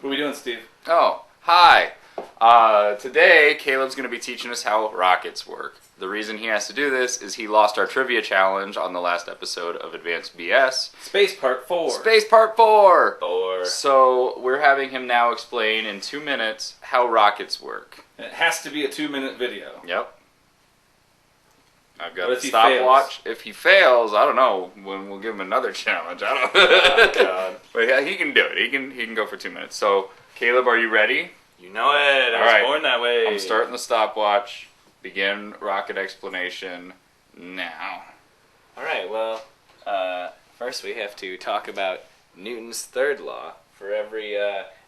What are we doing, Steve? Oh, hi. Today, Caleb's going to be teaching us how rockets work. The reason he has to do this is he lost our trivia challenge on the last episode of Advanced BS. Space Part 4. Space Part 4! 4. So, we're having him now explain in 2 minutes how rockets work. And it has to be a 2-minute video. Yep. I've got What a if he stopwatch. If he fails, I don't know when we'll give him another challenge. I don't know. Oh, God. But yeah, he can do it. He can go for 2 minutes. So, Caleb, are you ready? You know it. I was born that way. I'm starting the stopwatch. Begin rocket explanation now. Alright, well, first we have to talk about Newton's third law. For every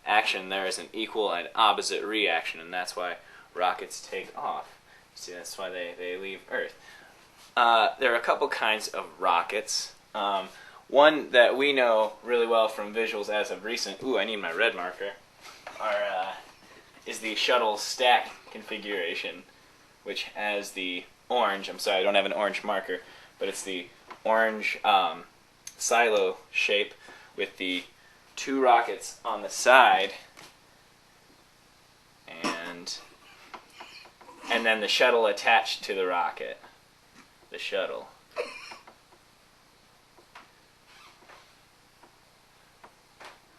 action, there is an equal and opposite reaction, and that's why rockets take off. See, that's why they leave Earth. There are a couple kinds of rockets. One that we know really well from visuals as of recent, I need my red marker, is the shuttle stack configuration, which has the orange, I'm sorry I don't have an orange marker, but it's the orange silo shape with the 2 rockets on the side, and then the shuttle attached to the rocket. The shuttle.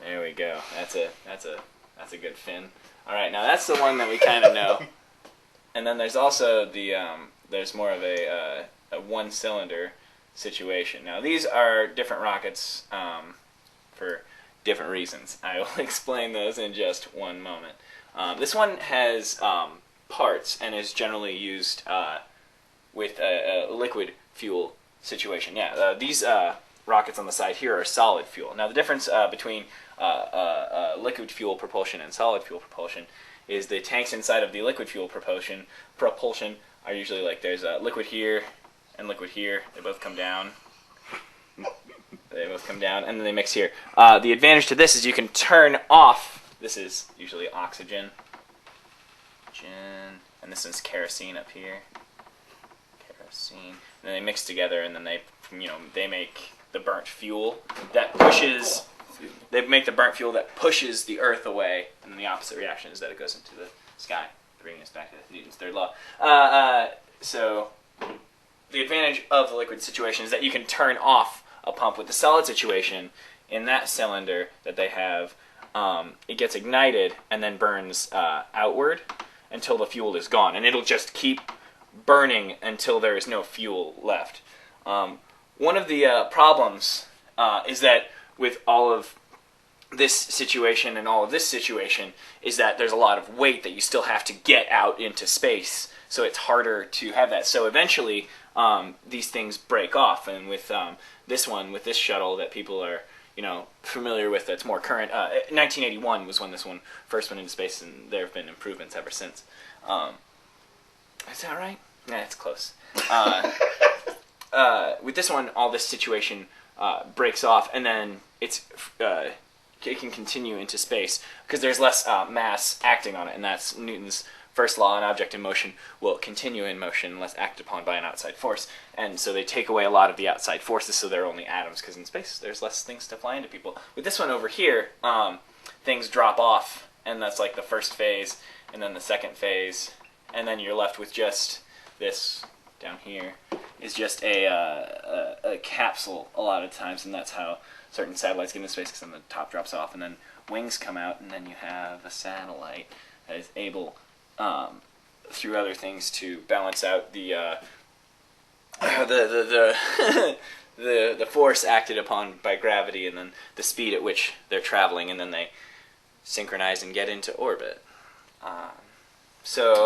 There we go. That's a good fin. All right, now that's the one that we kind of know. And then there's also the there's more of a one-cylinder situation. Now these are different rockets for different reasons. I will explain those in just one moment. This one has parts and is generally used with a liquid fuel situation. Yeah, these rockets on the side here are solid fuel. Now the difference between liquid fuel propulsion and solid fuel propulsion is the tanks inside of the liquid fuel propulsion are usually like there's liquid here and liquid here. They both come down. And then they mix here. The advantage to this is you can turn off. This is usually oxygen. And this is kerosene up here. Kerosene. And then they mix together, and then they make the burnt fuel that pushes. They make the burnt fuel that pushes the Earth away, and then the opposite reaction is that it goes into the sky, bringing us back to Newton's third law. So the advantage of the liquid situation is that you can turn off a pump. With the solid situation, in that cylinder that they have, it gets ignited and then burns outward until the fuel is gone, and it'll just keep burning until there is no fuel left. One of the problems is that with all of this situation and all of this situation is that there's a lot of weight that you still have to get out into space, so it's harder to have that. So eventually these things break off, and with this one, with this shuttle that people are familiar with, that's more current, 1981 was when this one first went into space, and there have been improvements ever since. Is that right? Yeah, it's close. With this one, all this situation breaks off, and then it can continue into space because there's less mass acting on it, and that's Newton's first law: an object in motion will continue in motion unless acted upon by an outside force. And so they take away a lot of the outside forces, so they're only atoms, because in space there's less things to fly into people. With this one over here, things drop off, and that's like the first phase, and then the second phase, and then you're left with just this down here is just a capsule a lot of times, and that's how certain satellites get into space, because then the top drops off, and then wings come out, and then you have a satellite that is able, through other things, to balance out the force acted upon by gravity, and then the speed at which they're traveling, and then they synchronize and get into orbit. How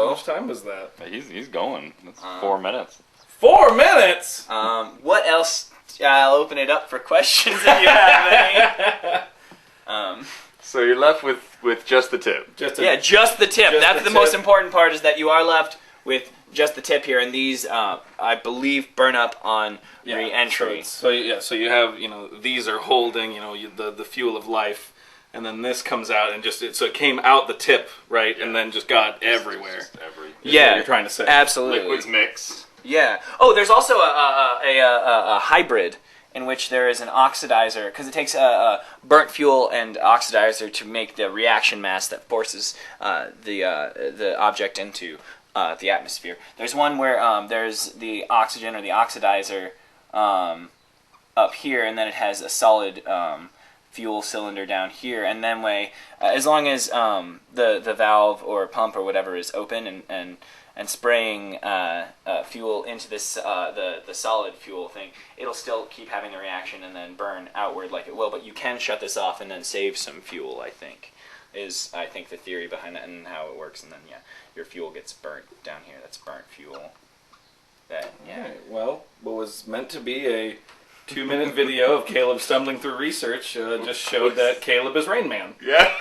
much time was that? He's going. That's 4 minutes. 4 minutes? What else? I'll open it up for questions if you have any. So you're left with just the tip. Just the tip. That's the most important part, is that you are left with just the tip here, and these, I believe, burn up on re-entry. So you have, these are holding, the fuel of life, and then this comes out and so it came out the tip, right, and then just got everywhere. Just every. Yeah, what you're trying to say. Absolutely. Liquids mix. Yeah. Oh, there's also a hybrid in which there is an oxidizer, because it takes a burnt fuel and oxidizer to make the reaction mass that forces the object into the atmosphere. There's one where there's the oxygen or the oxidizer up here, and then it has a solid fuel cylinder down here, and then as long as the valve or pump or whatever is open and spraying fuel into this the solid fuel thing, it'll still keep having the reaction and then burn outward like it will. But you can shut this off and then save some fuel, I think the theory behind that and how it works. And then your fuel gets burnt down here. That's burnt fuel. Alright, well, what was meant to be a 2-minute video of Caleb stumbling through research just showed that Caleb is Rain Man. Yeah.